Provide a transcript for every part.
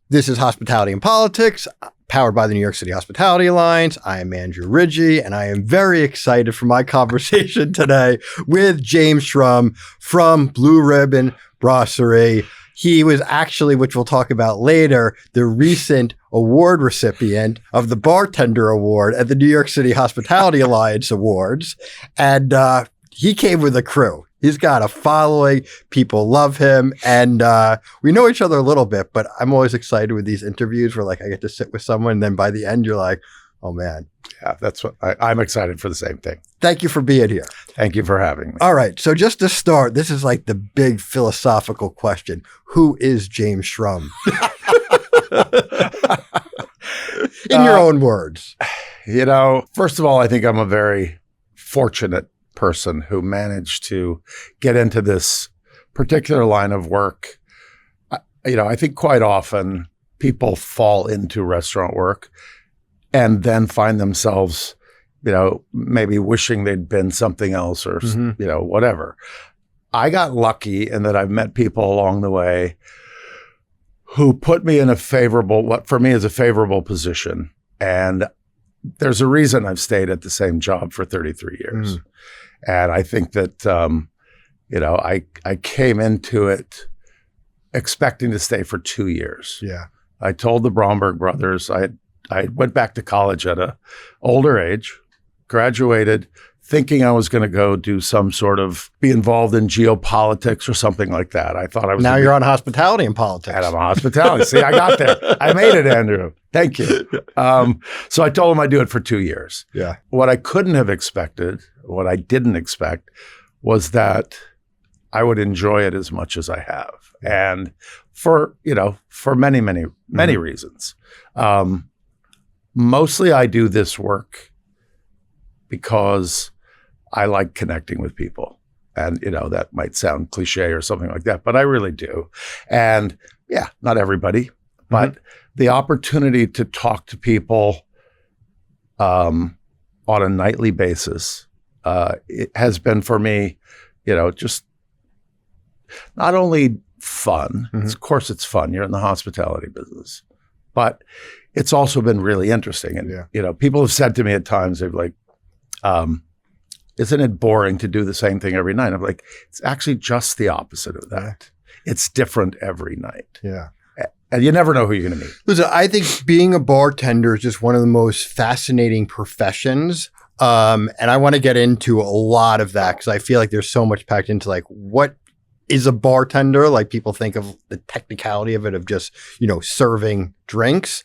This is Hospitality and Politics, powered by the New York City Hospitality Alliance. I am Andrew Ridgie, and I am very excited for my conversation today with James Shrum from Blue Ribbon Brasserie. He was actually, which we'll talk about later, the recent award recipient of the Bartender Award at the New York City Hospitality Alliance Awards. And he came with a crew. He's got a following. People love him. And we know each other a little bit, but I'm always excited with these interviews where like I get to sit with someone and then by the end, you're like, oh man. Yeah, that's what I'm excited for the same thing. Thank you for being here. Thank you for having me. All right. So just to start, this is like the big philosophical question. Who is James Shrum? In your own words. You know, first of all, I think I'm a very fortunate person who managed to get into this particular line of work. I think quite often people fall into restaurant work and then find themselves, maybe wishing they'd been something else or, whatever. I got lucky in that I've met people along the way who put me in what for me is a favorable position. And there's a reason I've stayed at the same job for 33 years. And I think that, I came into it expecting to stay for 2 years. Yeah. I told the Bromberg brothers, I went back to college at an older age, graduated, thinking I was going to go do some sort of be involved in geopolitics or something like that. I thought I was. Now you're on hospitality and politics. And I'm on hospitality. See, I got there. I made it, Andrew. Thank you. So I told him I'd do it for 2 years. Yeah. What I couldn't have expected, what I didn't expect, was that I would enjoy it as much as I have, and for many, many, many reasons. Mostly, I do this work because I like connecting with people. And, that might sound cliche or something like that, but I really do. And yeah, not everybody, but the opportunity to talk to people on a nightly basis, it has been for me, just not only fun, of course it's fun, you're in the hospitality business, but it's also been really interesting. And, people have said to me at times, they're like, isn't it boring to do the same thing every night? I'm like, it's actually just the opposite of that. It's different every night. Yeah. And you never know who you're going to meet. Listen, I think being a bartender is just one of the most fascinating professions. And I want to get into a lot of that because I feel like there's so much packed into like, what is a bartender? Like people think of the technicality of it, of just, serving drinks.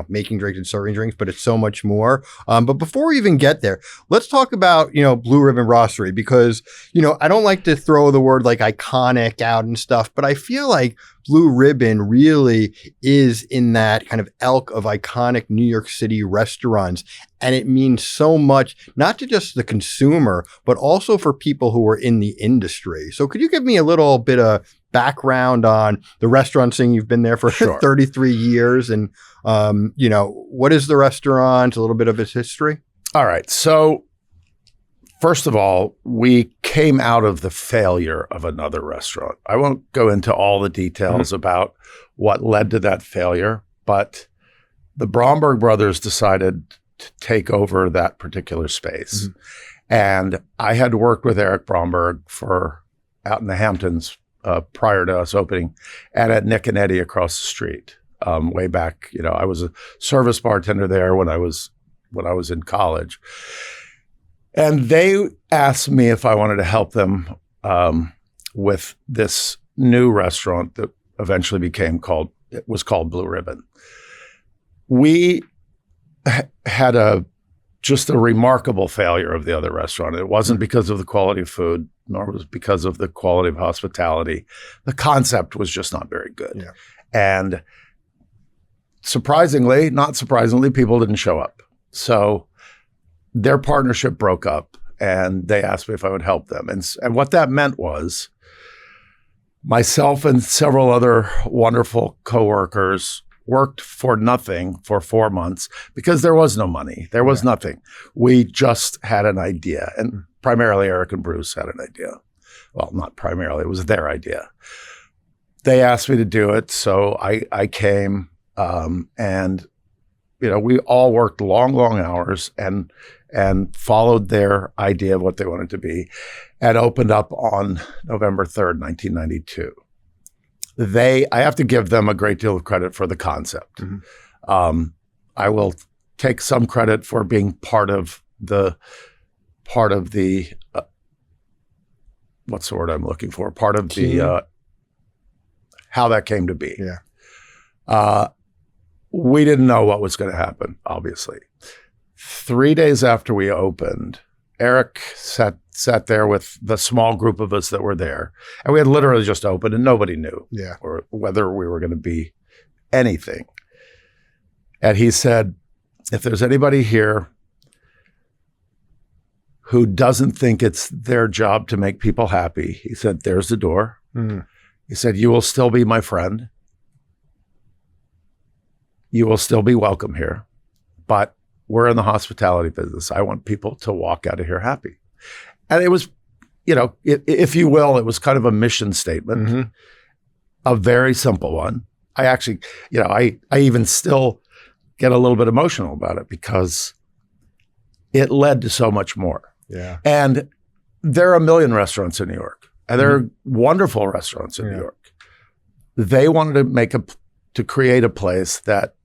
Making drinks and serving drinks, but it's so much more. But before we even get there, let's talk about, Blue Ribbon Brasserie, because, I don't like to throw the word like iconic out and stuff, but I feel like Blue Ribbon really is in that kind of ilk of iconic New York City restaurants. And it means so much, not to just the consumer, but also for people who are in the industry. So could you give me a little bit of background on the restaurant scene? You've been there for 33 years. And, what is the restaurant? A little bit of its history. All right. So first of all, we came out of the failure of another restaurant. I won't go into all the details about what led to that failure, but the Bromberg brothers decided to take over that particular space. And I had worked with Eric Bromberg out in the Hamptons prior to us opening, and at Nick and Eddie across the street. Way back, I was a service bartender there when I was in college. And they asked me if I wanted to help them with this new restaurant that eventually was called Blue Ribbon. We had just a remarkable failure of the other restaurant. It wasn't because of the quality of food, nor was it because of the quality of hospitality. The concept was just not very good. Yeah. And not surprisingly, people didn't show up. So their partnership broke up and they asked me if I would help them. And what that meant was myself and several other wonderful coworkers worked for nothing for 4 months because there was no money. There was nothing. We just had an idea. And primarily Eric and Bruce had an idea. Well, not primarily, it was their idea. they asked me to do it. So I came, and, we all worked long, long hours and followed their idea of what they wanted to be, and opened up on November 3rd, 1992. I have to give them a great deal of credit for the concept. Mm-hmm. I will take some credit for being part of the what's the word I'm looking for? Part of the how that came to be. Yeah. We didn't know what was going to happen, obviously. 3 days after we opened, Eric sat there with the small group of us that were there, and we had literally just opened, and nobody knew or whether we were going to be anything. And he said, if there's anybody here who doesn't think it's their job to make people happy, he said, there's the door. Mm. He said, you will still be my friend. You will still be welcome here, but we're in the hospitality business. I want people to walk out of here happy. And it was, if you will, it was kind of a mission statement, mm-hmm. a very simple one. I actually, I even still get a little bit emotional about it because it led to so much more. Yeah. And there are a million restaurants in New York, and there are wonderful restaurants in New York. They wanted to create a place that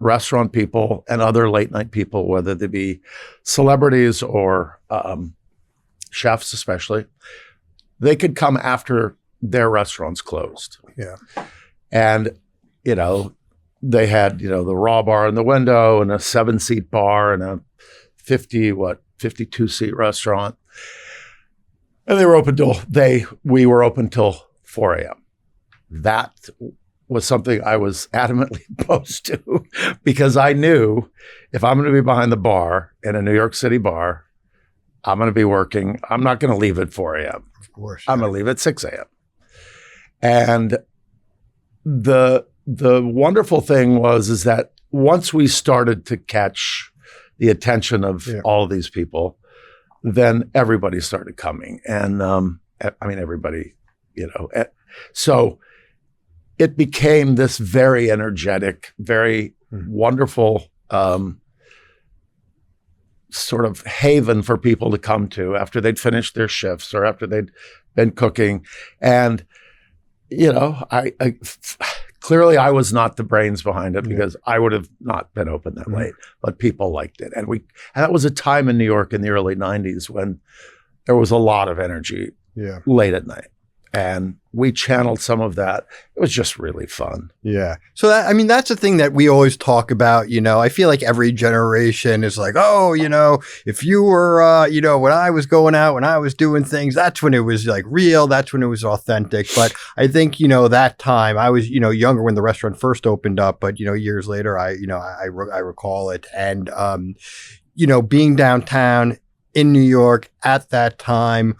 restaurant people and other late night people, whether they be celebrities or chefs especially, they could come after their restaurants closed. Yeah. And, they had, the raw bar in the window and a 7-seat bar and a 52-seat restaurant. And they were open we were open till 4 a.m. That was something I was adamantly opposed to because I knew if I'm going to be behind the bar in a New York City bar, I'm going to be working. I'm not going to leave at 4 a.m. Of course. I'm going to leave at 6 a.m. And the wonderful thing is that once we started to catch the attention of all of these people, then everybody started coming. And everybody, so it became this very energetic, very wonderful sort of haven for people to come to after they'd finished their shifts or after they'd been cooking. And, I clearly I was not the brains behind it because I would have not been open that late, but people liked it. And that was a time in New York in the early 90s when there was a lot of energy late at night. And we channeled some of that. It was just really fun. Yeah. So that's the thing that we always talk about. I feel like every generation is like, oh, if you were, when I was going out, when I was doing things, that's when it was like real. That's when it was authentic. But I think, that time I was, younger when the restaurant first opened up, but, years later, I recall it. And, being downtown in New York at that time,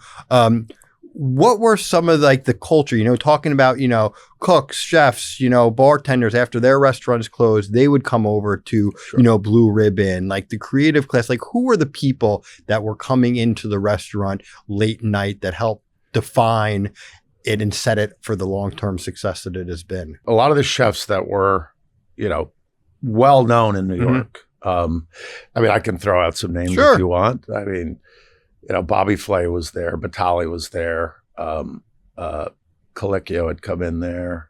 what were some of the culture, talking about, cooks, chefs, bartenders after their restaurants closed, they would come over to, Blue Ribbon, the creative class, who were the people that were coming into the restaurant late night that helped define it and set it for the long-term success that it has been? A lot of the chefs that were, well known in New York. I can throw out some names if you want. Bobby Flay was there, Batali was there, Colicchio had come in there,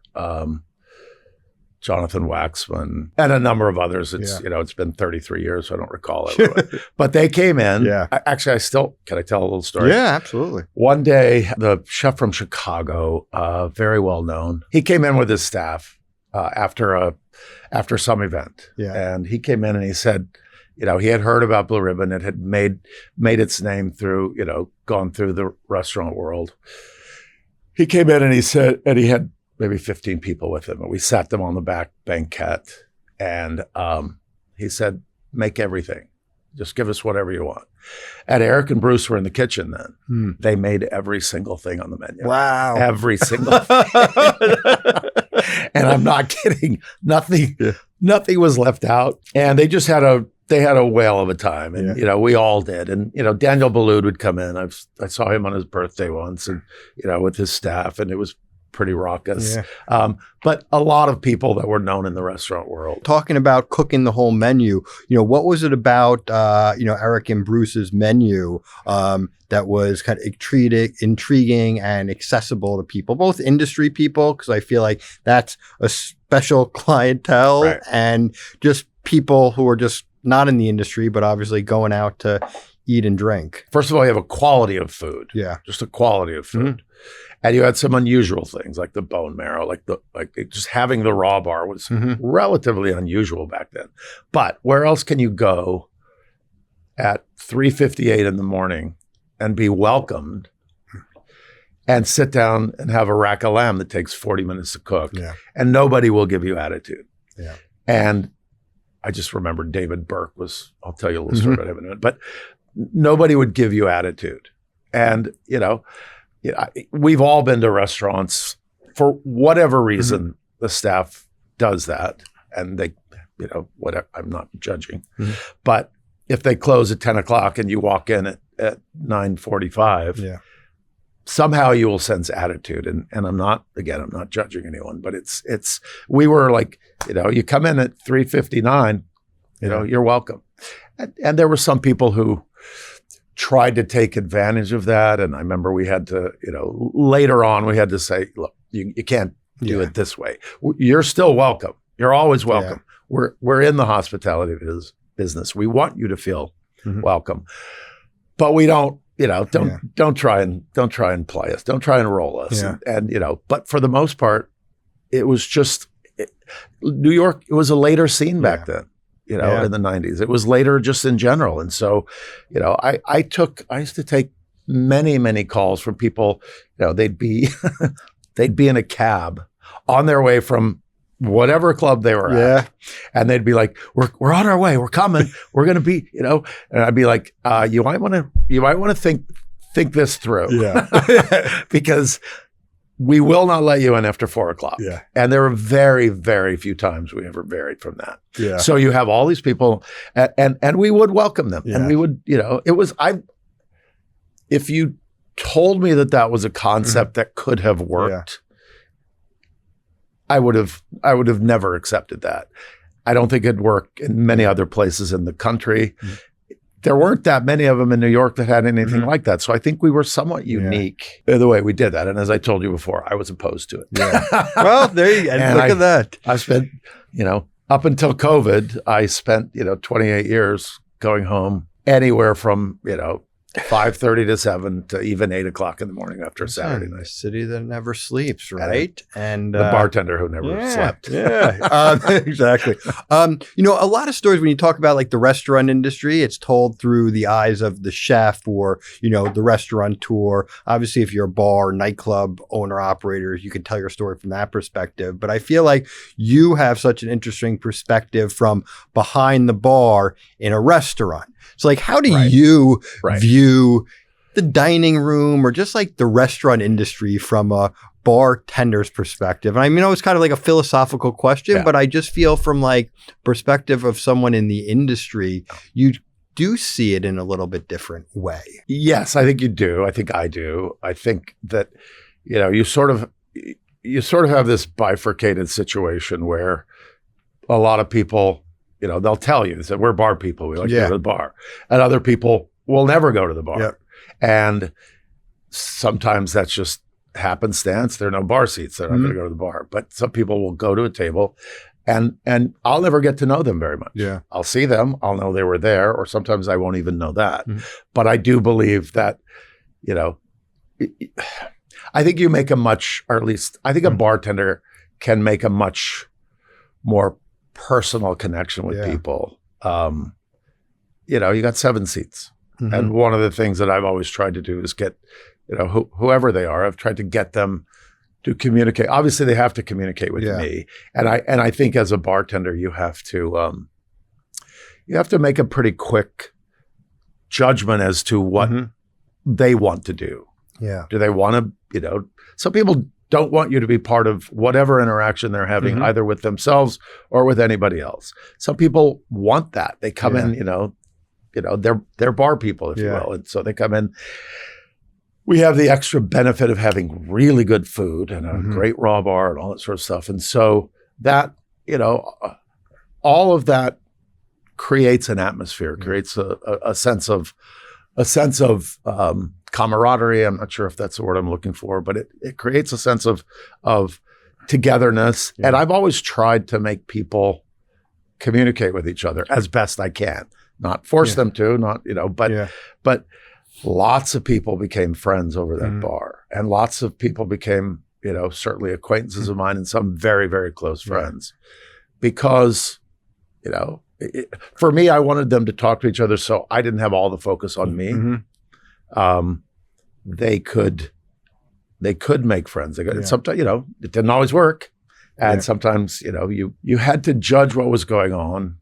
Jonathan Waxman, and a number of others. It's been 33 years, so I don't recall everyone. But they came in. Yeah. Actually, can I tell a little story? Yeah, absolutely. One day, the chef from Chicago, very well known, he came in with his staff after some event. Yeah. And he came in and he said, he had heard about Blue Ribbon. It had made its name through, gone through the restaurant world. He came in and he said, and he had maybe 15 people with him. And we sat them on the back banquette. And he said, make everything. Just give us whatever you want. And Eric and Bruce were in the kitchen then. They made every single thing on the menu. Wow. Every single thing. And I'm not kidding. Nothing was left out. And they just had a whale of a time. And, we all did. And, Daniel Boulud would come in. I saw him on his birthday once and, with his staff. And it was pretty raucous. Yeah. But a lot of people that were known in the restaurant world. Talking about cooking the whole menu, what was it about, Eric and Bruce's menu that was kind of intriguing and accessible to people, both industry people, because I feel like that's a special clientele, Right. and just people who are just not in the industry, but obviously going out to eat and drink. First of all, you have a quality of food. Yeah. Just a quality of food. And you had some unusual things like the bone marrow, like just having the raw bar was relatively unusual back then. But where else can you go at 3:58 in the morning and be welcomed and sit down and have a rack of lamb that takes 40 minutes to cook, and nobody will give you attitude? Yeah. And I just remember David Burke I'll tell you a little story about him in a minute, but nobody would give you attitude. And, we've all been to restaurants for whatever reason. The staff does that, and they, whatever. I'm not judging, but if they close at 10 o'clock and you walk in at 9:45, somehow you will sense attitude. And I'm not judging anyone, but we were like, you come in at 3:59, you're welcome. And there were some people who tried to take advantage of that. And I remember we had to, later on we had to say, look, you can't do it this way. You're still welcome. You're always welcome. We're in the hospitality business. We want you to feel welcome, but we don't, don't try and play us. Don't try and roll us. And but for the most part, it was just New York. It was a later scene back then. In the 90s. It was later just in general. And so, I used to take many, many calls from people, they'd be in a cab on their way from whatever club they were at. And they'd be like, we're on our way, we're coming, we're going to be, and I'd be like, you might want to think this through. Because we will not let you in after 4 o'clock. And there were very, very few times we ever varied from that. So you have all these people and we would welcome them. And we would, if you told me that was a concept that could have worked, I would have never accepted that. I don't think it'd work in many other places in the country. There weren't that many of them in New York that had anything like that. So I think we were somewhat unique in the way we did that. And as I told you before, I was opposed to it. Well, there you go. And look at that. I spent, up until COVID, I spent, 28 years going home anywhere from, 5:30 to 7 to even 8 o'clock in the morning after a Saturday night. A city that never sleeps, right? And the bartender who never slept. Exactly. A lot of stories when you talk about like the restaurant industry, it's told through the eyes of the chef or, the restaurateur. Obviously, if you're a bar, nightclub owner, operator, you can tell your story from that perspective. But I feel like you have such an interesting perspective from behind the bar in a restaurant. So like, how do you view the dining room or just like the restaurant industry from a bartender's perspective? And I mean, it's kind of like a philosophical question, but I just feel from like perspective of someone in the industry, you do see it in a little bit different way. Yes, I think you do. I think I do. I think that, you sort of have this bifurcated situation where a lot of people, they'll tell you that we're bar people. We like to go to the bar. And other people will never go to the bar. And sometimes that's just happenstance. There are no bar seats. They're not going to go to the bar. But some people will go to a table and I'll never get to know them very much. I'll see them. I'll know they were there. Or sometimes I won't even know that. But I do believe that, I think you make a much, or at least I think a bartender can make a much more personal connection with people. You got 7 seats. And one of the things that I've always tried to do is get, whoever they are, I've tried to get them to communicate. Obviously they have to communicate with me. And I think as a bartender, you have to make a pretty quick judgment as to what they want to do. Do they want to, some people don't want you to be part of whatever interaction they're having, either with themselves or with anybody else. Some people want that. They come in, they're bar people, if you will. And so they come in. we have the extra benefit of having really good food and a great raw bar and all that sort of stuff. And so that, all of that creates an atmosphere, creates a sense of camaraderie. I'm not sure if that's the word I'm looking for, but it creates a sense of togetherness. Yeah. And I've always tried to make people communicate with each other as best I can, not force them to, but lots of people became friends over that bar, and lots of people became, certainly acquaintances of mine and some very, very close friends because, for me, I wanted them to talk to each other so I didn't have all the focus on me. They could make friends. Sometimes, it didn't always work. And sometimes, you had to judge what was going on.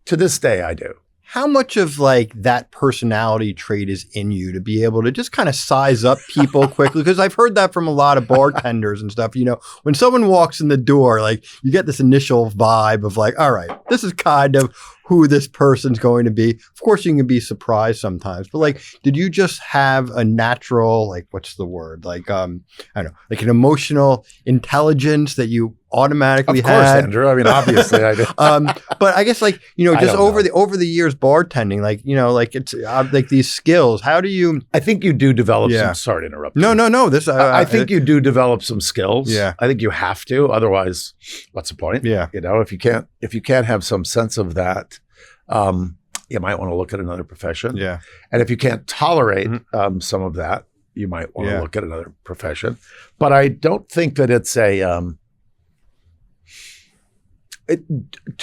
To this day, I do. How much of like that personality trait is in you to be able to just kind of size up people quickly? Because I've heard that from a lot of bartenders and stuff. When someone walks in the door, like you get this initial vibe of like, all right, this is kind of who this person's going to be. Of course, you can be surprised sometimes, but like, did you just have a natural, like, what's the word? Like, I don't know, like an emotional intelligence that you automatically had? Of course, Andrew. I mean, obviously I do. But I guess like, just over the years bartending, like, like it's like these skills, how do you? I think you do develop some, sorry to interrupt. No. I think you do develop some skills. Yeah. I think you have to, otherwise what's the point? Yeah. If you can't have some sense of that, you might want to look at another profession. Yeah. And if you can't tolerate some of that, you might want to look at another profession. But I don't think that it's to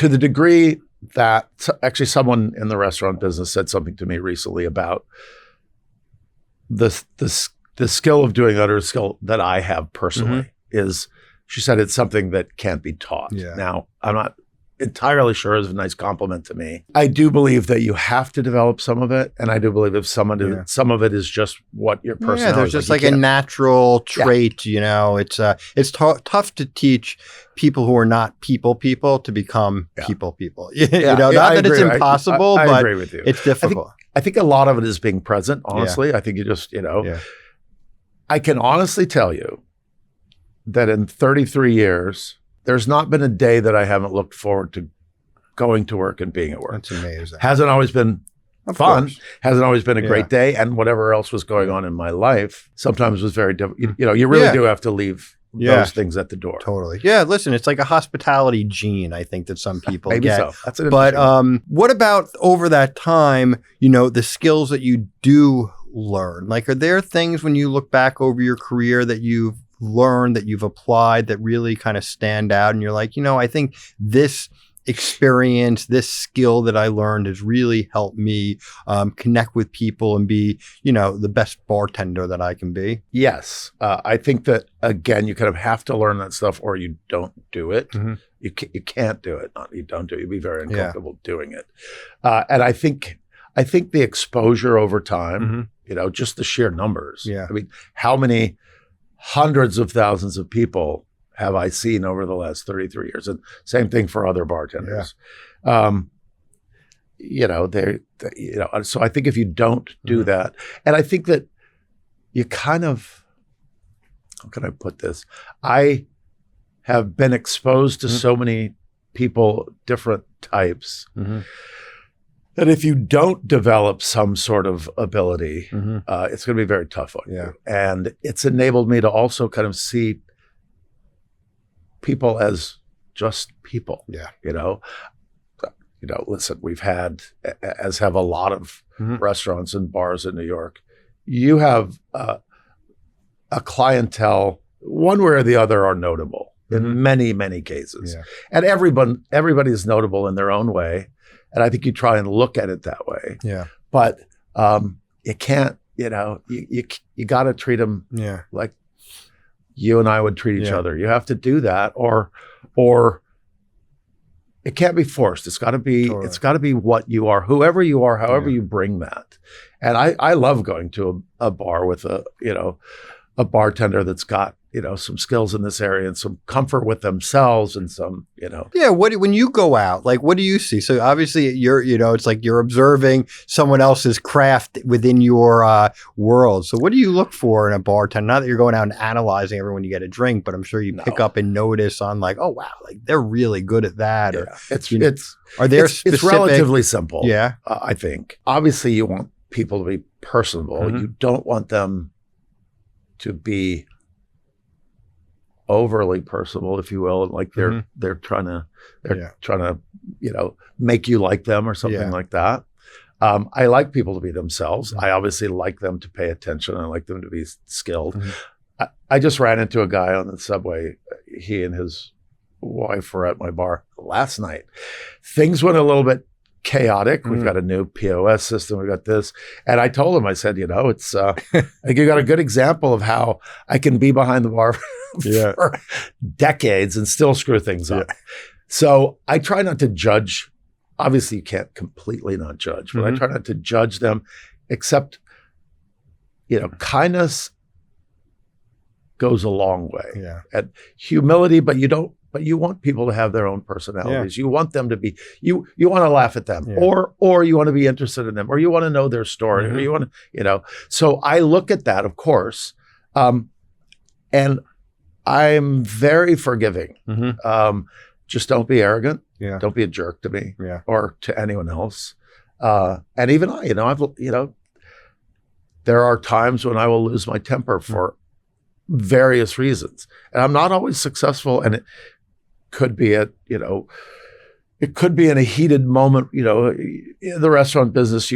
the degree that actually someone in the restaurant business said something to me recently about the skill of doing other skill that I have personally is, she said it's something that can't be taught. Yeah. Now, I'm not entirely sure is a nice compliment to me. I do believe that you have to develop some of it, and I do believe if some of it is just what your personality. Yeah, there's just like a natural trait. It's tough to teach people who are not people to become people. Not that it's impossible, I but agree with you. It's difficult. I think a lot of it is being present. Honestly, I think you just I can honestly tell you that in 33 years. There's not been a day that I haven't looked forward to going to work and being at work. That's amazing. Hasn't always been fun. Course. Hasn't always been a great day. And whatever else was going on in my life sometimes was very difficult. You really do have to leave those things at the door. Totally. Yeah, listen, it's like a hospitality gene, I think, that some people Maybe get. So. That's an but what about over that time, the skills that you do learn? Like, are there things when you look back over your career that you've learned, that you've applied, that really kind of stand out, and you're like, I think this experience, this skill that I learned has really helped me connect with people and be, the best bartender that I can be? Yes. I think that, again, you kind of have to learn that stuff or you don't do it. You can't do it. You don't do it. You'd be very uncomfortable doing it. And I think the exposure over time, just the sheer numbers. Yeah. I mean, how many hundreds of thousands of people have I seen over the last 33 years? And same thing for other bartenders. So I think if you don't do that, and I think that you kind of, how can I put this? I have been exposed to so many people, different types, that if you don't develop some sort of ability, it's going to be very tough on you. And it's enabled me to also kind of see people as just people. Listen, we've had, as have a lot of restaurants and bars in New York, you have a clientele, one way or the other, are notable in many, many cases. And everybody is notable in their own way. And I think you try and look at it that way. But you can't, you got to treat them like you and I would treat each other. You have to do that, or it can't be forced. It's got to be, it's got to be what you are, whoever you are, however you bring that. And I love going to a bar with a bartender that's got, some skills in this area and some comfort with themselves and some, Yeah. When you go out, like, what do you see? So obviously it's like you're observing someone else's craft within your world. So what do you look for in a bartender? Not that you're going out and analyzing everyone you get a drink, but I'm sure you pick up and notice on like, oh, wow, like they're really good at that. Yeah. Or, are there specific? It's relatively simple. Yeah. I think. Obviously, you want people to be personable. Mm-hmm. You don't want them to be overly personable, if you will, like they're trying to make you like them or something like that. I like people to be themselves. I obviously like them to pay attention. I like them to be skilled. Mm-hmm. I just ran into a guy on the subway. He and his wife were at my bar last night. Things went a little bit chaotic. We've got a new POS system. We got this. And I told him, I said, it's, I think you got a good example of how I can be behind the bar for decades and still screw things up. So I try not to judge. Obviously you can't completely not judge, but I try not to judge them, except, kindness goes a long way. Yeah. And humility, but you want people to have their own personalities. Yeah. You want them to be, you want to laugh at them, or you want to be interested in them, or you want to know their story, or you want to, So I look at that, of course, and I'm very forgiving. Just don't be arrogant. Yeah. Don't be a jerk to me or to anyone else. And even there are times when I will lose my temper for various reasons, and I'm not always successful, and it could be it could be in a heated moment. In the restaurant business,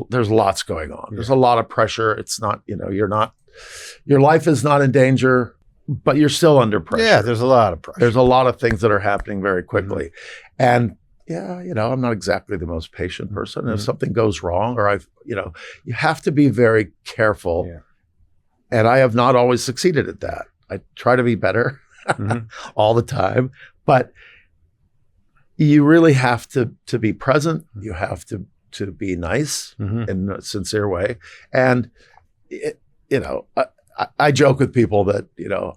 there's lots going on. There's a lot of pressure. It's not, your life is not in danger, but you're still under pressure. Yeah, there's a lot of pressure. There's a lot of things that are happening very quickly. And I'm not exactly the most patient person. If something goes wrong, or you have to be very careful. Yeah. And I have not always succeeded at that. I try to be better all the time, but you really have to be present. You have to be nice in a sincere way. And, I joke with people that,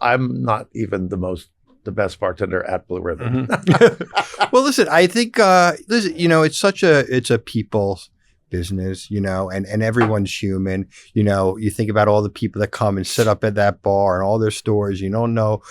I'm not even the best bartender at Blue Ribbon. Well, listen, I think, it's a people's business, and everyone's human. You think about all the people that come and sit up at that bar and all their stories. You don't know,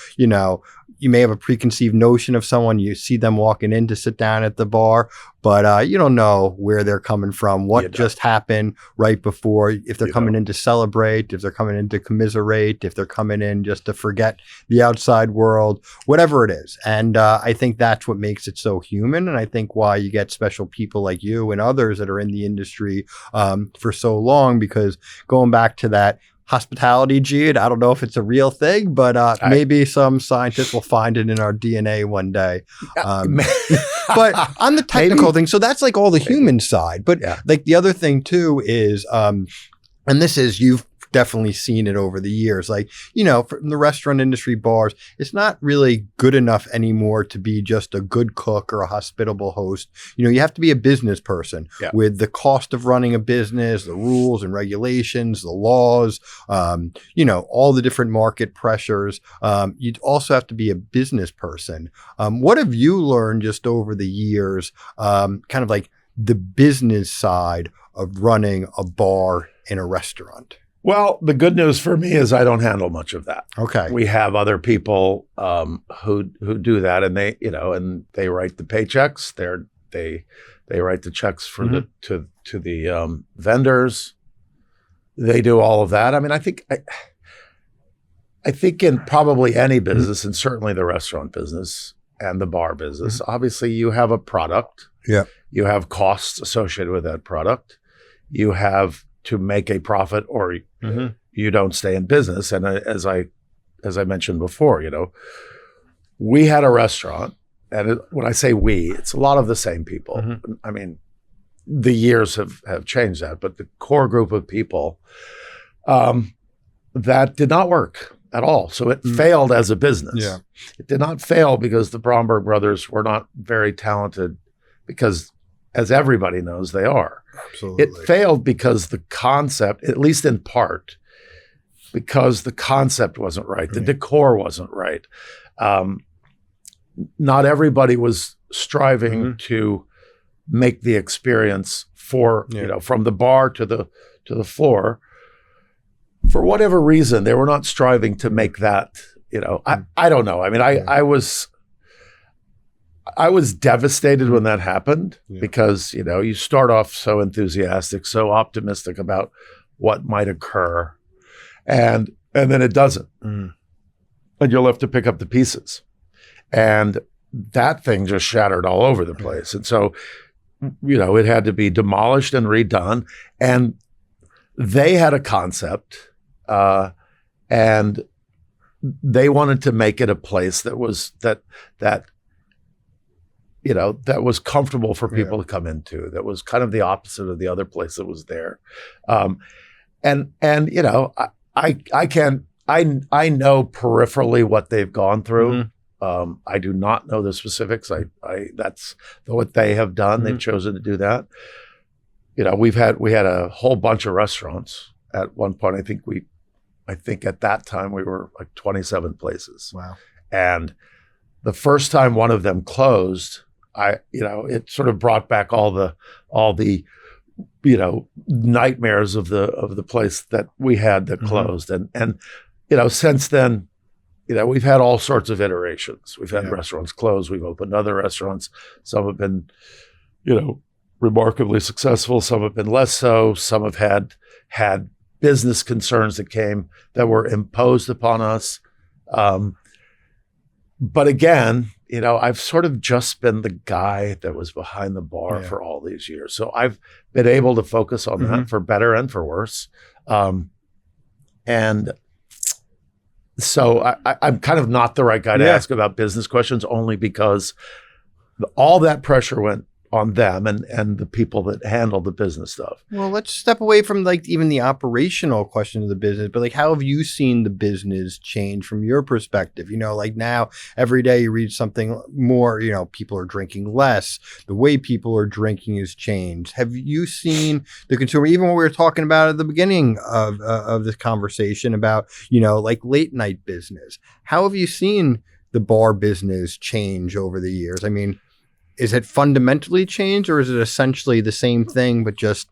you may have a preconceived notion of someone. You see them walking in to sit down at the bar, but you don't know where they're coming from, what just happened right before, if they're coming in to celebrate, if they're coming in to commiserate, if they're coming in just to forget the outside world, whatever it is. And I think that's what makes it so human. And I think why you get special people like you and others that are in the industry for so long, because going back to that hospitality gene, I don't know if it's a real thing, but maybe some scientists will find it in our DNA one day. But on the technical thing, so that's like all the human side. But like the other thing too is, and this is, you've definitely seen it over the years. Like, from the restaurant industry, bars, it's not really good enough anymore to be just a good cook or a hospitable host. You have to be a business person with the cost of running a business, the rules and regulations, the laws, all the different market pressures. You'd also have to be a business person. What have you learned just over the years, kind of like the business side of running a bar in a restaurant? Well, the good news for me is I don't handle much of that. Okay. We have other people who do that, and they write the paychecks. They write the checks for to the vendors. They do all of that. I mean, I think in probably any business, and certainly the restaurant business and the bar business, obviously you have a product. Yeah. You have costs associated with that product. You have to make a profit, or you don't stay in business. And as I mentioned before, we had a restaurant, and when I say we, it's a lot of the same people. I mean, the years have changed that, but the core group of people that did not work at all. So it failed as a business. Yeah. It did not fail because the Bromberg brothers were not very talented, because as everybody knows, they are. Absolutely. It failed because the concept, at least in part, because the concept wasn't right. The decor wasn't right. Not everybody was striving to make the experience for, from the bar to the floor. For whatever reason, they were not striving to make that, I don't know. I mean, I was devastated when that happened because, you start off so enthusiastic, so optimistic about what might occur. And then it doesn't. And you're left to pick up the pieces. And that thing just shattered all over the place. And so, it had to be demolished and redone. And they had a concept, and they wanted to make it a place that was that was comfortable for people to come into. That was kind of the opposite of the other place that was there. I know peripherally what they've gone through. I do not know the specifics. That's what they have done. They've chosen to do that. We had a whole bunch of restaurants at one point. I think at that time we were like 27 places. Wow. And the first time one of them closed, it sort of brought back all the nightmares of the place that we had that closed. And since then, we've had all sorts of iterations. We've had restaurants close. We've opened other restaurants. Some have been, remarkably successful. Some have been less so. Some have had business concerns that were imposed upon us. But again, I've sort of just been the guy that was behind the bar for all these years. So I've been able to focus on that for better and for worse. And so I'm kind of not the right guy to ask about business questions, only because all that pressure went on them and the people that handle the business stuff. Well, let's step away from even the operational question of the business, but how have you seen the business change from your perspective? Now every day you read something more, people are drinking less. The way people are drinking has changed. Have you seen the consumer, even when we were talking about at the beginning of this conversation about, late night business, how have you seen the bar business change over the years? I mean, is it fundamentally changed, or is it essentially the same thing, but just,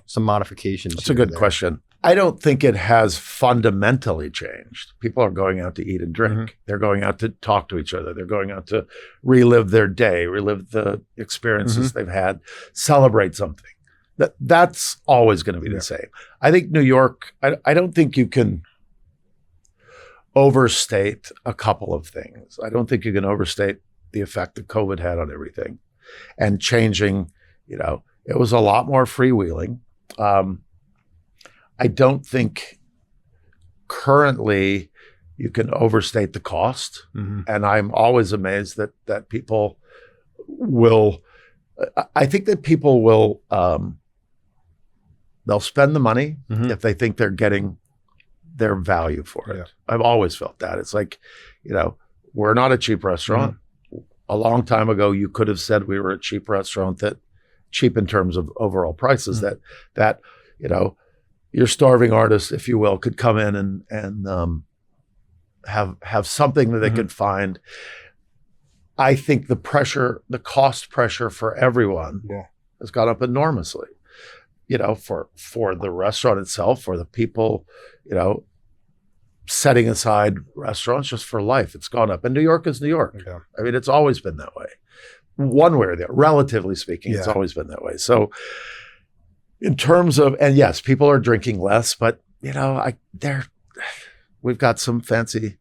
some modifications? That's a good question. I don't think it has fundamentally changed. People are going out to eat and drink. They're going out to talk to each other. They're going out to relive their day, relive the experiences they've had, celebrate something. That's always going to be the same. I think New York, I don't think you can overstate a couple of things. I don't think you can overstate the effect that COVID had on everything and changing, it was a lot more freewheeling. I don't think currently you can overstate the cost. And I'm always amazed that people will, I think that people will, they'll spend the money if they think they're getting their value for it. I've always felt that. It's like, we're not a cheap restaurant. A long time ago, you could have said we were a cheap restaurant, that cheap in terms of overall prices, that your starving artist, if you will, could come in and have something that they could find. I think the cost pressure for everyone has gone up enormously. For the restaurant itself, for the people, setting aside restaurants just for life, it's gone up. And New York is New York. I mean, it's always been that way. One way or the other, relatively speaking, it's always been that way. So in terms of, and yes, people are drinking less, but we've got some fancy,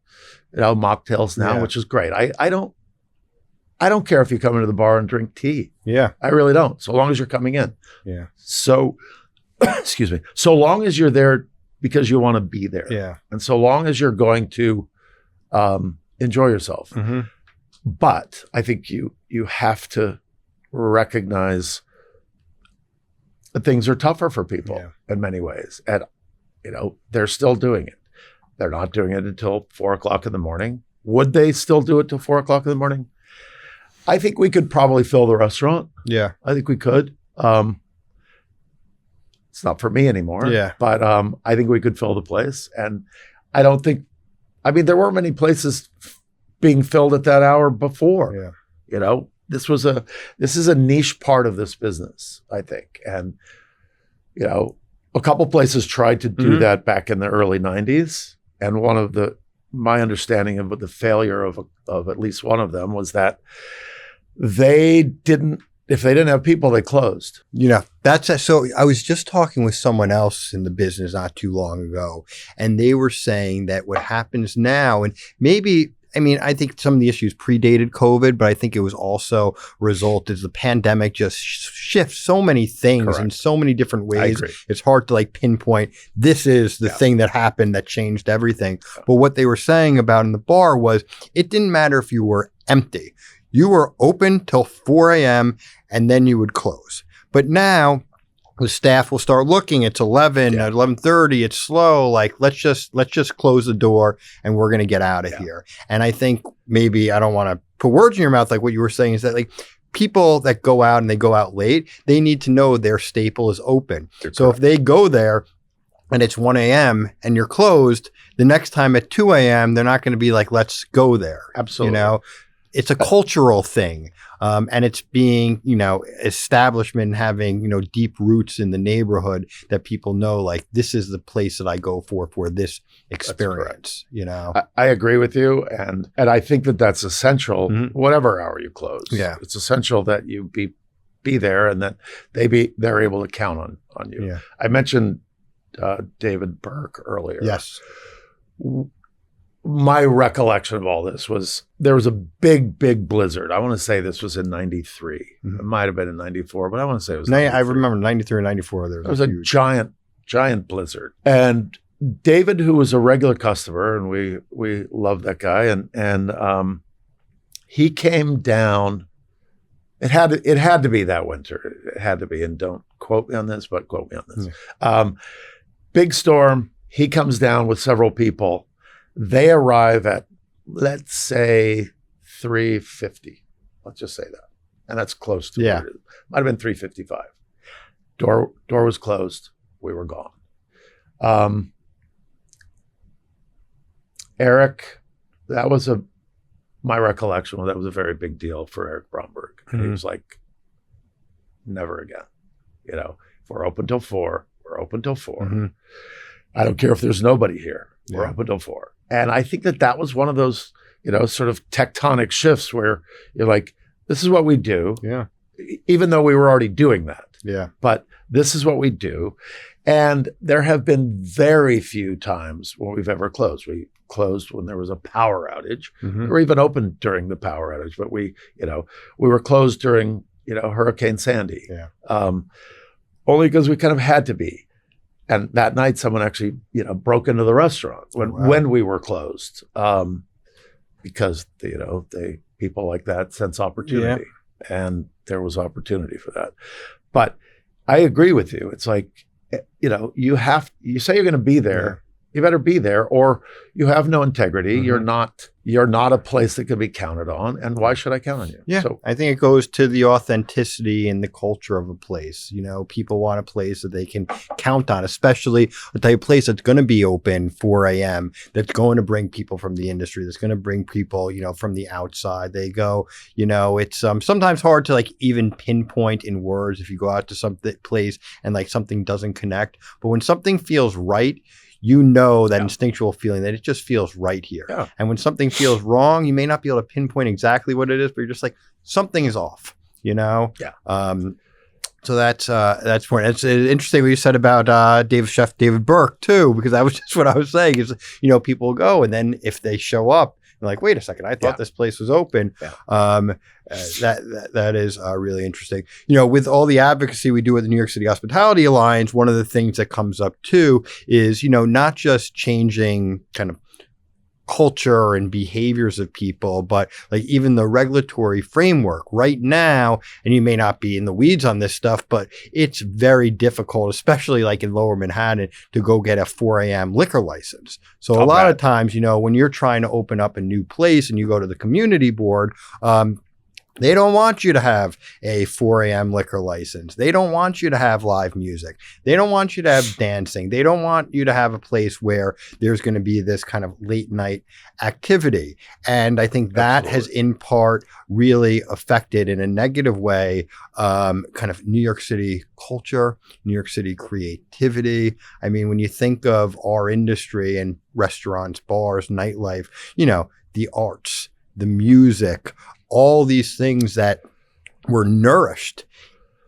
mocktails now, which is great. I don't care if you come into the bar and drink tea. I really don't, so long as you're coming in. So, excuse me. So long as you're there because you want to be there. And so long as you're going to enjoy yourself. But I think you have to recognize that things are tougher for people in many ways. And, they're still doing it. They're not doing it until 4:00 in the morning. Would they still do it till 4:00 in the morning? I think we could probably fill the restaurant. I think we could. it's not for me anymore. Yeah. But I think we could fill the place. And I don't think, I mean, there weren't many places being filled at that hour before. Yeah. You know, this is a niche part of this business, I think. And, you know, a couple places tried to do that back in the early 90s. And my understanding of the failure of at least one of them was that if they didn't have people, they closed. You know, so I was just talking with someone else in the business not too long ago, and they were saying that what happens now, and maybe, I mean, I think some of the issues predated COVID, but I think it was also resulted the pandemic just shifts so many things in so many different ways. I agree. It's hard to like pinpoint this is the thing that happened that changed everything. But what they were saying about in the bar was it didn't matter if you were empty. You were open till 4 a.m. and then you would close. But now the staff will start looking. It's 11, 11:30. It's slow. Like, let's just close the door and we're going to get out of here. And I think maybe I don't want to put words in your mouth. Like what you were saying is that like people that go out and they go out late, they need to know their staple is open. So if they go there and it's 1 a.m. and you're closed, the next time at 2 a.m., they're not going to be like, let's go there. Absolutely. You know, it's a cultural thing. And it's being, you know, establishment having, you know, deep roots in the neighborhood that people know, like, this is the place that I go for this experience, you know? I agree with you. And I think that's essential, whatever hour you close. Yeah. It's essential that you be there and that they're able to count on you. Yeah. I mentioned David Burke earlier. Yes. My recollection of all this was there was a big blizzard. I want to say this was in 93. It might have been in 94, but I want to say it was 93. I remember 93 or 94. There was a giant blizzard. And David, who was a regular customer, and we loved that guy, and he came down. It had to be that winter. It had to be, and don't quote me on this, but quote me on this. Big storm. He comes down with several people. They arrive at, let's say, 3:50. Let's just say that. And that's close to what it is. Might have been 3:55. Door was closed. We were gone. Eric, that was my recollection. That was a very big deal for Eric Bromberg. And he was like, never again. You know, if we're open till 4, we're open till 4. I don't care if there's nobody here. We're open till 4. And I think that was one of those, you know, sort of tectonic shifts where you're like, this is what we do. Yeah. Even though we were already doing that. Yeah. But this is what we do. And there have been very few times when we've ever closed. We closed when there was a power outage. We were even open during the power outage, but we were closed during, you know, Hurricane Sandy. Yeah. Only because we kind of had to be. And that night, someone actually, you know, broke into the restaurant when we were closed, because people like that sense opportunity, and there was opportunity for that. But I agree with you. It's like, you know, you say you're going to be there, you better be there, or you have no integrity. You're not a place that can be counted on. And why should I count on you? Yeah. So I think it goes to the authenticity and the culture of a place. You know, people want a place that they can count on, especially a type of place that's going to be open 4 a.m., that's going to bring people from the industry, that's going to bring people, you know, from the outside. They go, you know, it's sometimes hard to like even pinpoint in words if you go out to some place and like something doesn't connect. But when something feels right, you know that instinctual feeling that it just feels right here. Yeah. And when something feels wrong, you may not be able to pinpoint exactly what it is, but you're just like, something is off, you know? Yeah. So that's important. It's interesting what you said about Chef David Burke too, because that was just what I was saying is, you know, people go and then if they show up, they're like, wait a second, I thought this place was open. Yeah. That is really interesting. You know, with all the advocacy we do with the New York City Hospitality Alliance, one of the things that comes up too is, you know, not just changing kind of culture and behaviors of people, but like even the regulatory framework right now, and you may not be in the weeds on this stuff, but it's very difficult, especially like in Lower Manhattan, to go get a 4 a.m. liquor license. So a lot of times, you know, when you're trying to open up a new place and you go to the community board, They don't want you to have a 4 a.m. liquor license. They don't want you to have live music. They don't want you to have dancing. They don't want you to have a place where there's going to be this kind of late night activity. And I think that has in part really affected in a negative way kind of New York City culture, New York City creativity. I mean, when you think of our industry and restaurants, bars, nightlife, the arts, the music, all these things that were nourished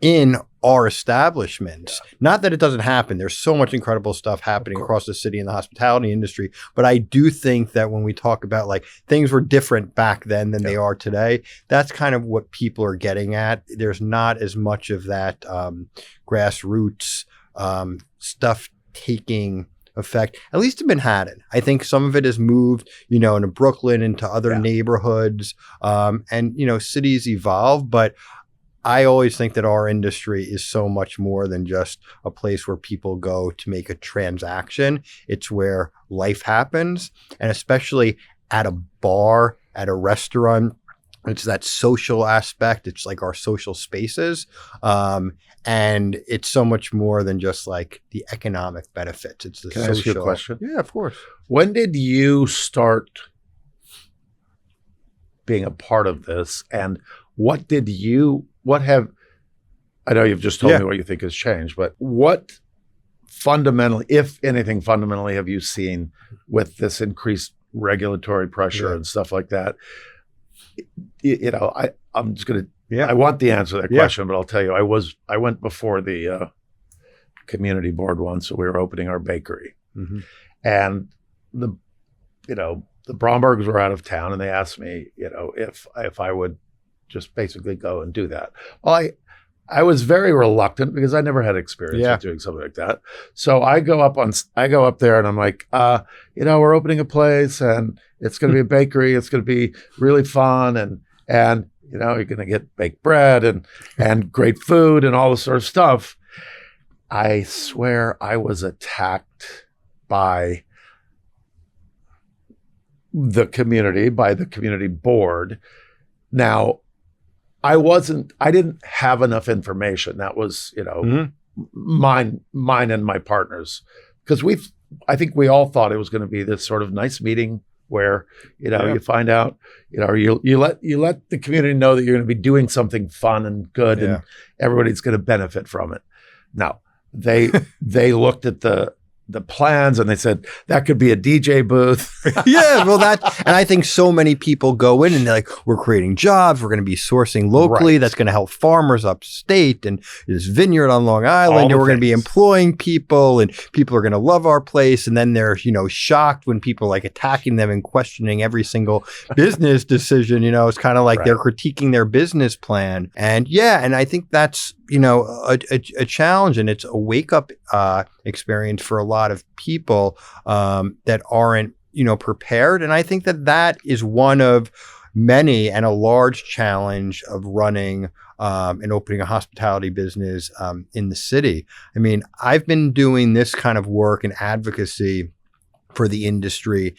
in our establishments. Yeah. Not that it doesn't happen. There's so much incredible stuff happening across the city in the hospitality industry. But I do think that when we talk about like things were different back then than they are today, that's kind of what people are getting at. There's not as much of that grassroots stuff taking effect, at least in Manhattan. I think some of it has moved, into Brooklyn, into other neighborhoods, and cities evolve. But I always think that our industry is so much more than just a place where people go to make a transaction. It's where life happens, and especially at a bar, at a restaurant, it's that social aspect. It's like our social spaces. And it's so much more than just like the economic benefits. It's the social. Can I ask you a question? Yeah, of course. When did you start being a part of this? And I know you've just told me what you think has changed, but what fundamentally, if anything fundamentally, have you seen with this increased regulatory pressure and stuff like that? I'm just going to, I want the answer to that question, but I'll tell you, I went before the community board once, so we were opening our bakery, and the Brombergs were out of town, and they asked me, if I would just basically go and do that. Well, I was very reluctant because I never had experience with doing something like that. So I go up there and I'm like, we're opening a place and it's going to be a bakery. It's going to be really fun. And you're going to get baked bread and great food and all this sort of stuff. I swear I was attacked by the community board. Now, I didn't have enough information. That was, mine and my partners. Because I think we all thought it was going to be this sort of nice meeting where, you find out, you let the community know that you're going to be doing something fun and good and everybody's going to benefit from it. Now, they looked at the plans and they said that could be a DJ booth. And I think so many people go in and they're like, we're creating jobs, we're going to be sourcing locally, that's going to help farmers upstate, and this vineyard on Long Island, and we're going to be employing people, and people are going to love our place. And then they're shocked when people are like attacking them and questioning every single business decision. It's kind of like they're critiquing their business plan. And I think that's a challenge, and it's a wake up experience for a lot of people that aren't prepared. And I think that is one of many and a large challenge of running and opening a hospitality business in the city. I mean, I've been doing this kind of work and advocacy for the industry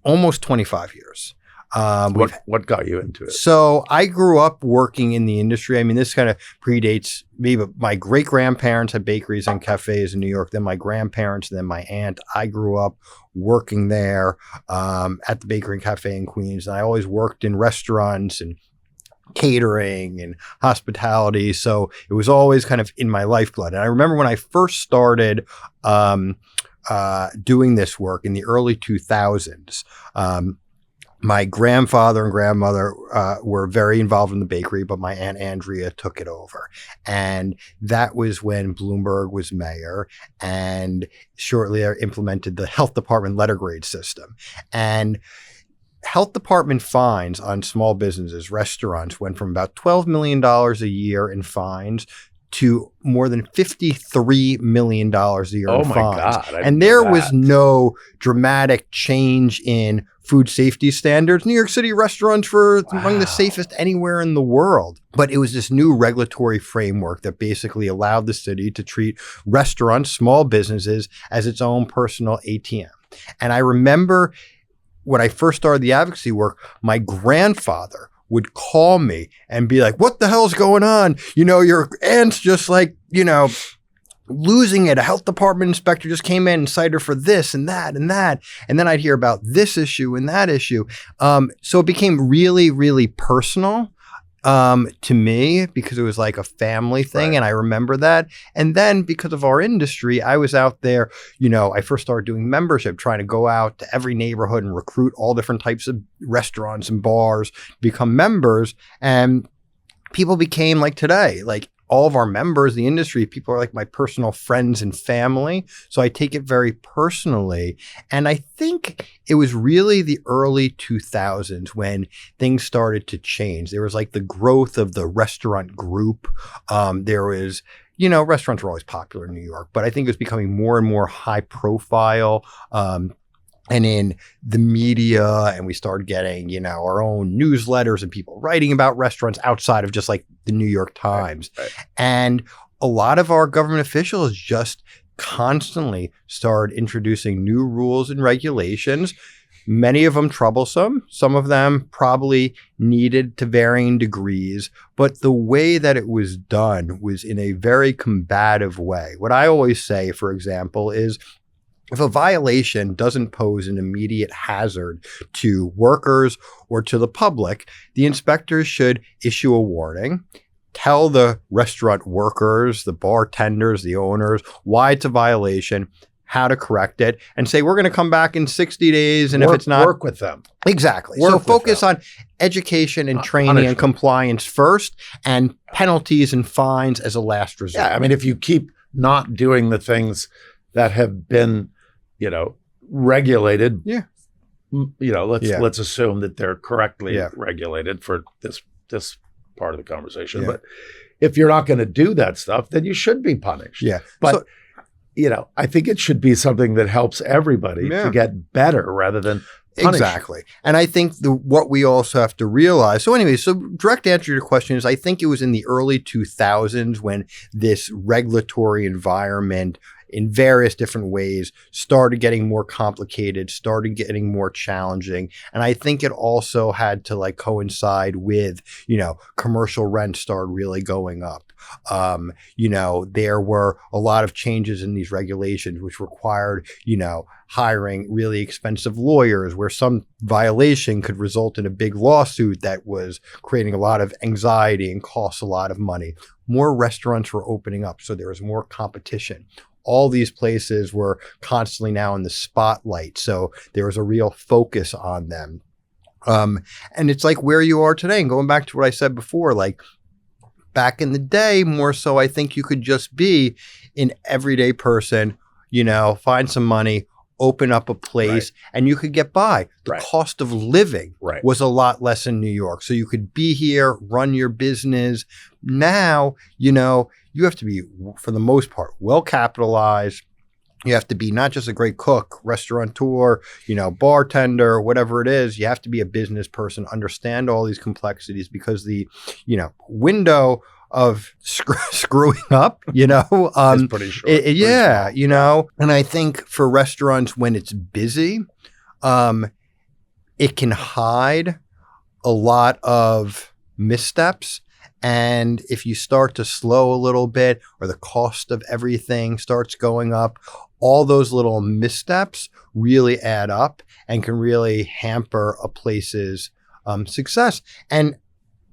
almost 25 years. What got you into it? So I grew up working in the industry. I mean, this kind of predates me, but my great-grandparents had bakeries and cafes in New York, then my grandparents, then my aunt. I grew up working there at the bakery and cafe in Queens. And I always worked in restaurants and catering and hospitality. So it was always kind of in my lifeblood. And I remember when I first started doing this work in the early 2000s, my grandfather and grandmother were very involved in the bakery, but my Aunt Andrea took it over. And that was when Bloomberg was mayor, and shortly I implemented the health department letter grade system. And health department fines on small businesses, restaurants, went from about $12 million a year in fines to more than $53 million a year in fines. God, and there was no dramatic change in food safety standards. New York City restaurants were among the safest anywhere in the world. But it was this new regulatory framework that basically allowed the city to treat restaurants, small businesses, as its own personal ATM. And I remember when I first started the advocacy work, my grandfather would call me and be like, what the hell's going on? Your aunt's just like, losing it. A health department inspector just came in and cited her for this and that and that. And then I'd hear about this issue and that issue. So it became really, really personal to me because it was like a family thing. Right. And I remember that. And then because of our industry, I was out there, I first started doing membership, trying to go out to every neighborhood and recruit all different types of restaurants and bars, become members. And people became like today, like all of our members, the industry, people are like my personal friends and family. So I take it very personally. And I think it was really the early 2000s when things started to change. There was like the growth of the restaurant group. There was, restaurants were always popular in New York, but I think it was becoming more and more high profile. And in the media, and we started getting, our own newsletters and people writing about restaurants outside of just like the New York Times. Right. And a lot of our government officials just constantly started introducing new rules and regulations, many of them troublesome, some of them probably needed to varying degrees, but the way that it was done was in a very combative way. What I always say, for example, is if a violation doesn't pose an immediate hazard to workers or to the public, the inspectors should issue a warning, tell the restaurant workers, the bartenders, the owners, why it's a violation, how to correct it, and say, we're going to come back in 60 days. And if it's not, work with them. Exactly. So focus on education and training and compliance first, and penalties and fines as a last resort. Yeah. I mean, if you keep not doing the things that have been, regulated. Yeah. Let's assume that they're correctly regulated for this part of the conversation. Yeah. But if you're not going to do that stuff, then you should be punished. Yeah. But I think it should be something that helps everybody to get better rather than punish. Exactly. And I think what we also have to realize. So anyway, direct answer to your question is I think it was in the early 2000s when this regulatory environment in various different ways started getting more complicated, started getting more challenging. And I think it also had to like coincide with, commercial rents started really going up. There were a lot of changes in these regulations, which required, hiring really expensive lawyers where some violation could result in a big lawsuit that was creating a lot of anxiety and costs a lot of money. More restaurants were opening up, so there was more competition. All these places were constantly now in the spotlight. So there was a real focus on them. And it's like where you are today. And going back to what I said before, like back in the day, more so, I think you could just be an everyday person, find some money, open up a place, and you could get by. The cost of living was a lot less in New York. So you could be here, run your business. Now, you have to be, for the most part, well capitalized. You have to be not just a great cook, restaurateur, bartender, whatever it is. You have to be a business person, understand all these complexities because the, window of screwing up, it's pretty short. And I think for restaurants when it's busy, it can hide a lot of missteps. And if you start to slow a little bit or the cost of everything starts going up, all those little missteps really add up and can really hamper a place's success. And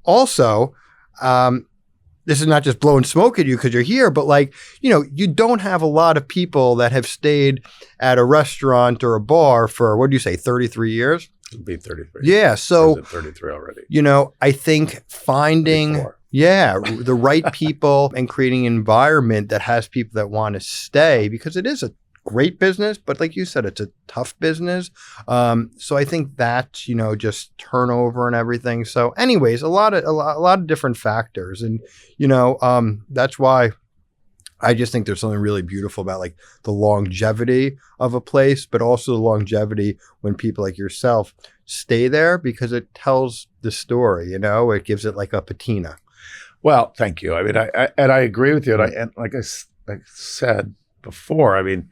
also, this is not just blowing smoke at you because you're here, but you don't have a lot of people that have stayed at a restaurant or a bar for, what do you say, 33 years? It'll be 33. Yeah. So 33 already. I think finding the right people and creating an environment that has people that want to stay, because it is a great business, but like you said, it's a tough business. So I think that's, just turnover and everything. So anyways, a lot of different factors. And, that's why I just think there's something really beautiful about like the longevity of a place, but also the longevity when people like yourself stay there because it tells the story, it gives it like a patina. Well, thank you. I mean, I agree with you. And like I said before, I mean,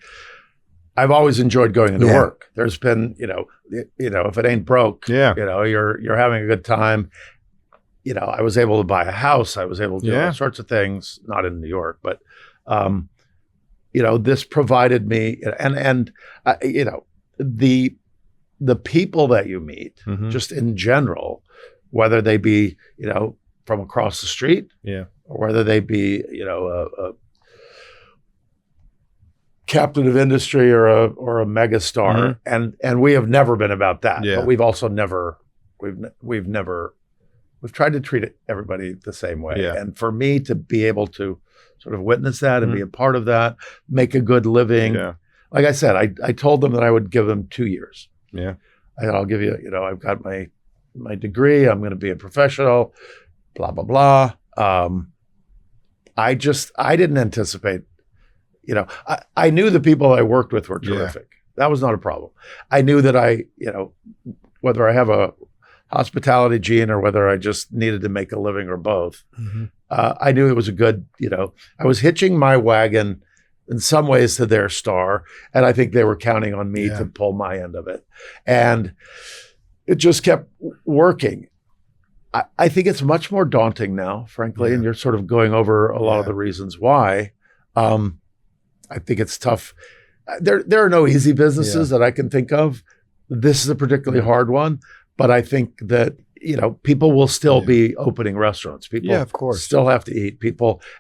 I've always enjoyed going into work. There's been, if it ain't broke, you're having a good time. I was able to buy a house. I was able to do Yeah. all sorts of things, not in New York, but, this provided me, and the people that you meet, Mhm. just in general, whether they be, from across the street, Yeah. or whether they be, a captain of industry or a mega star, and we have never been about that. Yeah. But we've also never we've tried to treat everybody the same way. Yeah. And for me to be able to sort of witness that and be a part of that, make a good living. Yeah. Like I said, I told them that I would give them 2 years. Yeah. I said, I'll give you, I've got my degree. I'm going to be a professional, blah, blah, blah. I didn't anticipate, I knew the people I worked with were terrific. Yeah. That was not a problem. I knew that whether I have a hospitality gene or whether I just needed to make a living or both, I knew it was a good, I was hitching my wagon in some ways to their star. And I think they were counting on me to pull my end of it. And it just kept working. I think it's much more daunting now, frankly, and you're sort of going over a lot of the reasons why. I think it's tough. There are no easy businesses that I can think of. This is a particularly hard one, but I think that, people will still be opening restaurants. People of course. still have to eat.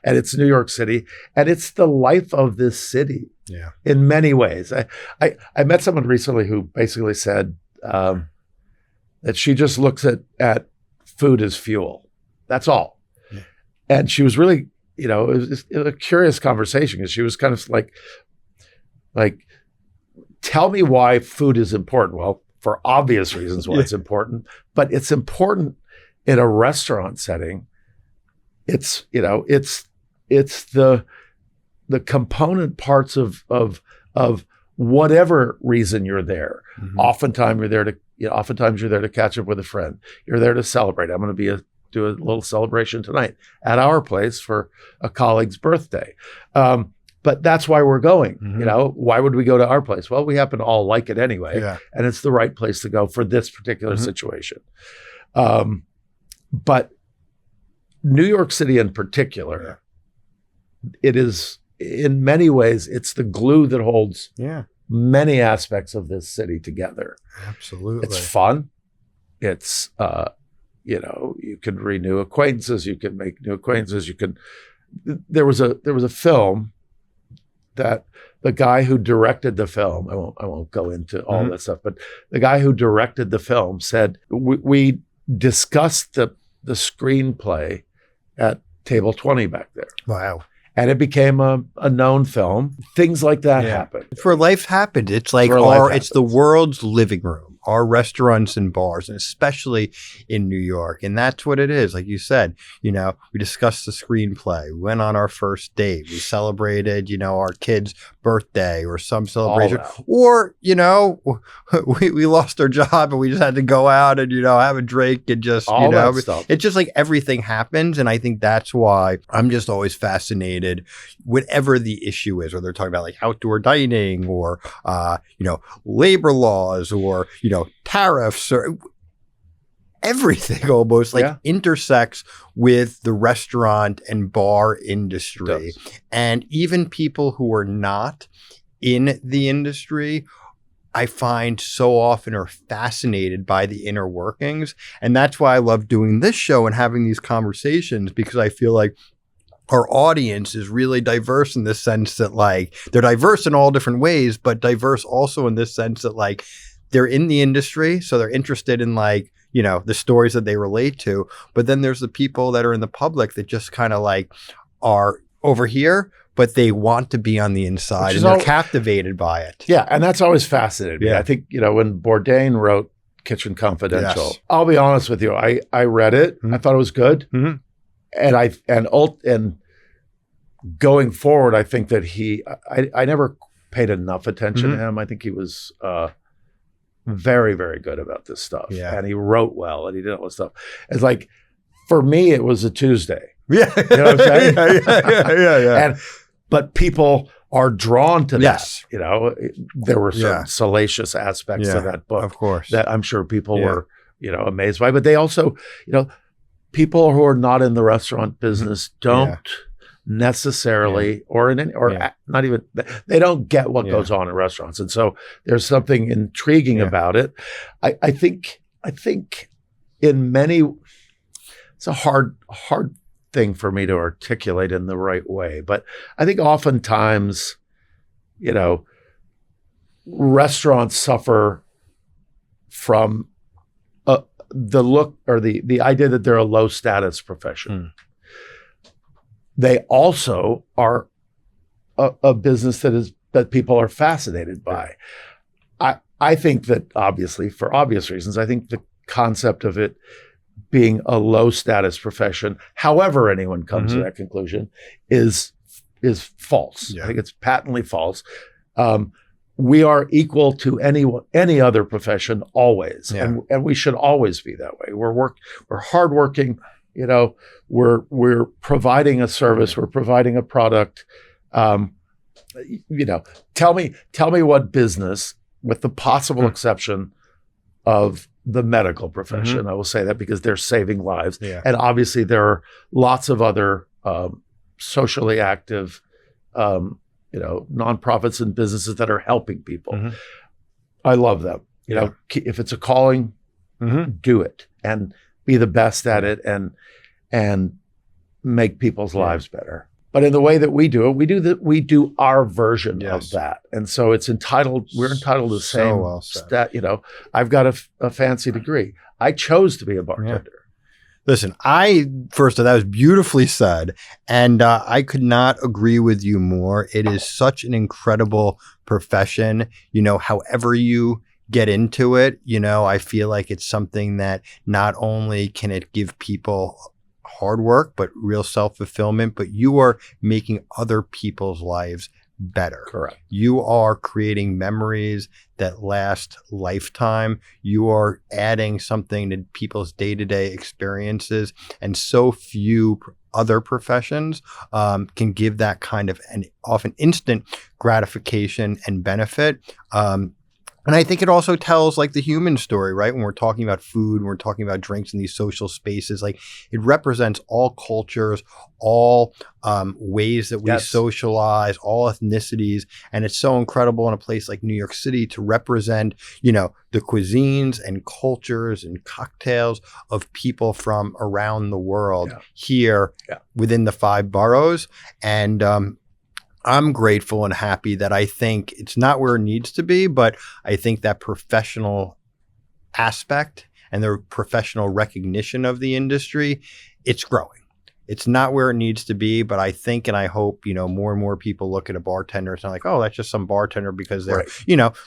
And it's New York City, and it's the life of this city in many ways. I met someone recently who basically said that she just looks at food as fuel. That's all. Yeah. And she was really, it was a curious conversation because she was kind of like, tell me why food is important. Well, for obvious reasons why it's important, but it's important in a restaurant setting. It's, it's the component parts of whatever reason you're there. Oftentimes you're there to catch up with a friend. You're there to celebrate. I'm going to do a little celebration tonight at our place for a colleague's birthday. But that's why we're going. Why would we go to our place? Well, we happen to all like it anyway, and it's the right place to go for this particular situation. But New York City in particular, it is in many ways, it's the glue that holds many aspects of this city together. Absolutely. It's fun. It's, you can renew acquaintances. You can make new acquaintances. There was a film that the guy who directed the film, I won't go into all that stuff, but the guy who directed the film said, we discussed the screenplay at table 20 back there. Wow. And it became a known film. Things like that happen. It's where life happened. It's like it's the world's living room. Our restaurants and bars, and especially in New York. And that's what it is. Like you said, we discussed the screenplay. We went on our first date. We celebrated, our kid's birthday or some celebration. Or, we lost our job and we just had to go out and, have a drink and just, that stuff. It's just like everything happens. And I think that's why I'm just always fascinated, whatever the issue is, whether they're talking about like outdoor dining or, labor laws or, tariffs or everything almost intersects with the restaurant and bar industry. And even people who are not in the industry, I find so often are fascinated by the inner workings. And that's why I love doing this show and having these conversations, because I feel like our audience is really diverse in the sense that they're diverse in all different ways, but diverse also in this sense that they're in the industry. So they're interested in the stories that they relate to. But then there's the people that are in the public that just kind of are over here, but they want to be on the inside and they're captivated by it. Yeah. And that's always fascinated me. I think, when Bourdain wrote Kitchen Confidential, I'll be honest with you, I read it. I thought it was good. And going forward, I think that I never paid enough attention to him. I think he was very, very good about this stuff. Yeah. And he wrote well and he did all this stuff. It's for me, it was a Tuesday. Yeah. You know what I'm saying? Yeah. But people are drawn to that. There were some salacious aspects of that book, of course, that I'm sure people were, amazed by. But they also, people who are not in the restaurant business don't necessarily, not even, they don't get what goes on in restaurants. And so there's something intriguing about it. I think in many, it's a hard thing for me to articulate in the right way, but I think oftentimes, restaurants suffer from the look or the idea that they're a low status profession. They also are a business that people are fascinated by. I think that obviously, for obvious reasons, I think the concept of it being a low status profession, however anyone comes to that conclusion, is false. I think it's patently false. We are equal to any other profession always, and we should always be that way. We're hardworking. We're providing a service. We're providing a product. Tell me what business, with the possible exception of the medical profession, I will say that because they're saving lives, and obviously there are lots of other socially active, nonprofits and businesses that are helping people. I love them. If it's a calling, do it and be the best at it and make people's lives better. But in the way that we do it, we do our version of that. And so we're entitled to the same stat. I've got a fancy degree. I chose to be a bartender. Listen, that was beautifully said. And I could not agree with you more. It is such an incredible profession. However you get into it, I feel like it's something that not only can it give people hard work, but real self-fulfillment, but you are making other people's lives better. Correct. You are creating memories that last lifetime. You are adding something to people's day-to-day experiences, and so few other professions can give that kind of an often instant gratification and benefit. And I think it also tells like the human story, right? When we're talking about food, when we're talking about drinks in these social spaces, like it represents all cultures, all ways that we socialize, all ethnicities. And it's so incredible in a place like New York City to represent, the cuisines and cultures and cocktails of people from around the world here within the 5 boroughs. And I'm grateful and happy that I think it's not where it needs to be, but I think that professional aspect and the professional recognition of the industry, it's growing. It's not where it needs to be, but I think and I hope, more and more people look at a bartender. It's not like, oh, that's just some bartender because they're,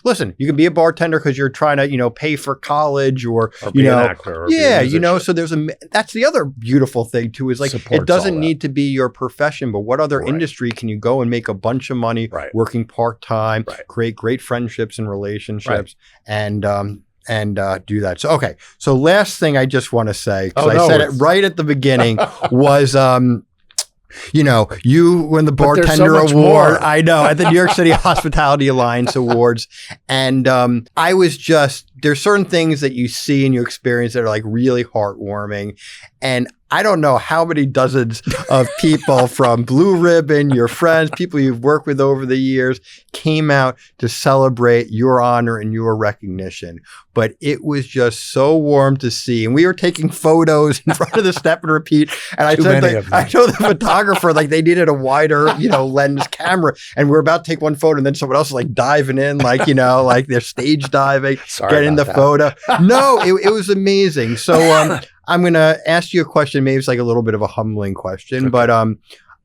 listen, you can be a bartender because you're trying to, pay for college or be an actor. Or so that's the other beautiful thing too, is like, it doesn't need to be your profession, but what other industry can you go and make a bunch of money working part-time, create great friendships and relationships and do that. So, okay. So last thing I just want to say, because I said it right at the beginning, was, you win the bartender award. I know, at the New York City Hospitality Alliance Awards. And there's certain things that you see and you experience that are like really heartwarming. And I don't know how many dozens of people from Blue Ribbon, your friends, people you've worked with over the years, came out to celebrate your honor and your recognition. But it was just so warm to see. And we were taking photos in front of the Step and Repeat. And I told the photographer, like they needed a wider, lens camera. And we're about to take one photo. And then someone else was like diving in, like, like they're stage diving, getting the photo. No, it was amazing. So, I'm going to ask you a question. Maybe it's like a little bit of a humbling question, but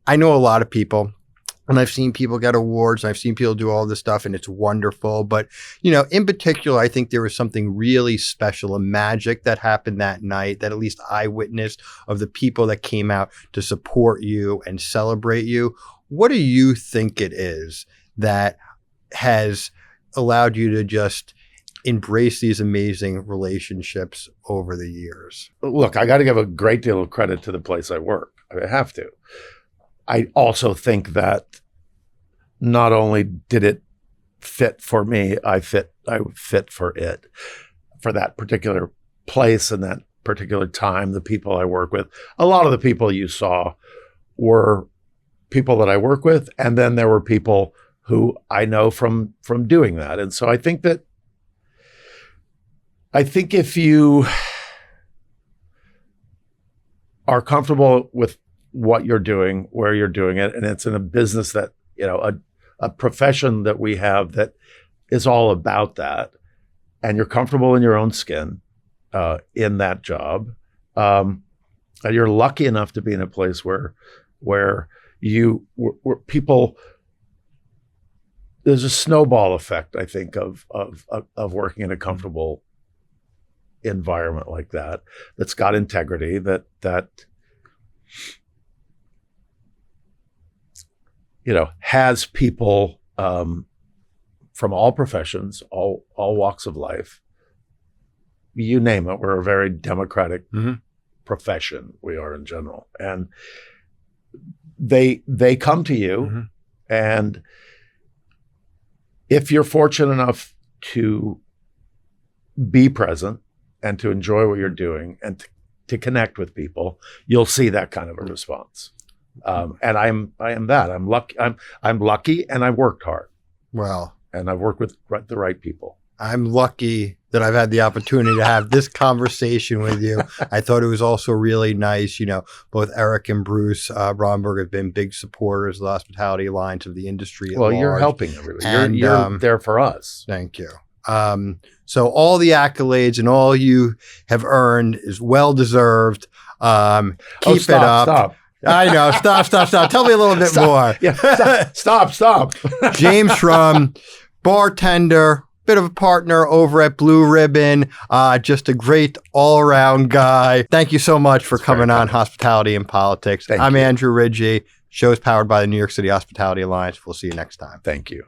I know a lot of people and I've seen people get awards. And I've seen people do all this stuff and it's wonderful. But, in particular, I think there was something really special, a magic that happened that night that at least I witnessed of the people that came out to support you and celebrate you. What do you think it is that has allowed you to just embrace these amazing relationships over the years? Look, I got to give a great deal of credit to the place I work. I have to. I also think that not only did it fit for me, I fit for it, for that particular place and that particular time, the people I work with. A lot of the people you saw were people that I work with, and then there were people who I know from doing that. And so I think if you are comfortable with what you're doing, where you're doing it, and it's in a business that, a profession that we have that is all about that, and you're comfortable in your own skin in that job, and you're lucky enough to be in a place where people, there's a snowball effect, I think, of working in a comfortable environment like that, that's got integrity, that has people from all professions, all walks of life. You name it. We're a very democratic profession. We are in general, and they come to you, and if you're fortunate enough to be present and to enjoy what you're doing and to connect with people, you'll see that kind of a response. And I am that. I'm lucky. I'm lucky, and I've worked hard. Well, and I've worked with the right people. I'm lucky that I've had the opportunity to have this conversation with you. I thought it was also really nice. Both Eric and Bruce Romberg have been big supporters of the Hospitality Alliance, of the industry at large. You're helping everybody. You're there for us. Thank you. So all the accolades and all you have earned is well deserved. Keep it up. Stop. I know. Stop. Tell me a little bit more. Yeah. Stop. James Shrum, bartender, bit of a partner over at Blue Ribbon. Just a great all-around guy. Thank you so much for coming on Hospitality and Politics. I'm Andrew Ridgey. Show's powered by the New York City Hospitality Alliance. We'll see you next time. Thank you.